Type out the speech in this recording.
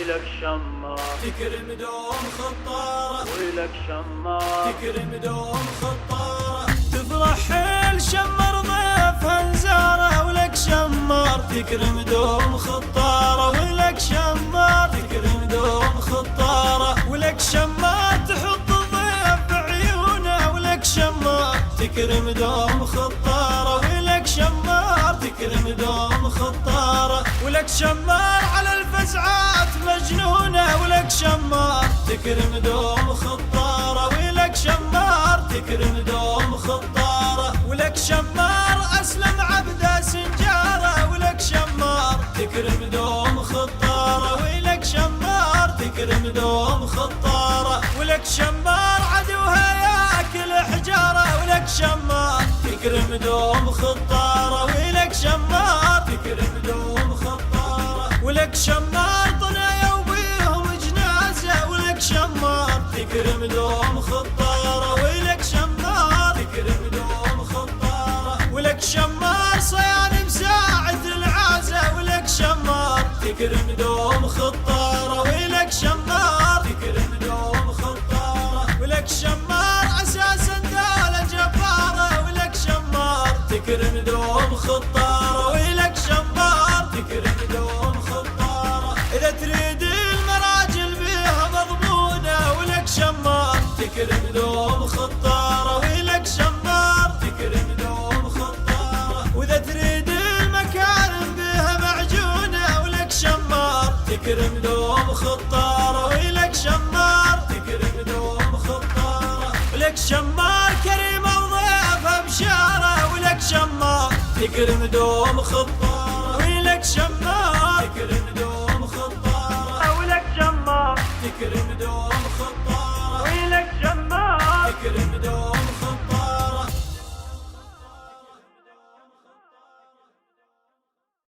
ويلك شمار تكرم دوم خطارة، ويلك شمار تكرم دوم خطارة. تفرح الشمر ضيفها زاره ولك شمار، تكرم دوم خطارة ولك شمار، تكرم دوم خطارة ولك شمار. تحط الضيف بعيونه ولك شمار، تكرم دوم خطارة ولك شمار، تكرم دوم خطارة ولك شمار. على الفزعات مجنونة ولك شمار، تكرم دوم خطارة ولك شمار، تكرم دوم خطارة ولك شمار. أسلم عبده سنجارة ولك شمار، تكرم دوم خطارة ولك شمار، تكرم دوم خطارة ولك شمار. عدوها ياكل حجارة ولك شمار، تكرم دوم خطارة ولك شمار، تكرم دوم خطارة ولك شمار. طنايا وبيهم جنازة ولك شمار، تكرم دوم خطارة ولك شمار، تكرم دوم خطارة ولك شمار. صيان مساعد العازة ولك شمار، تكرم دوم خطارة ولك شمار، تكرم دوم خطارة ولك شمار. أساسا دولة جبارة ولك شمار، تكرم دوم خطارة ولك شمار، تكرم دوم خطارة. إذا تريد المراجل بيها مضمونة ولك شمار، تكرم دوم خطارة ولك شمار، تكرم دوم خطارة. وإذا تريد المكارم بيها معجونة ولك شمار، تكرم دوم خطارة ولك شمار، تكرم دوم خطارة ولك شمار. كريمة وضيفها بشارة ولك شمار، تكرم دوم خطارة.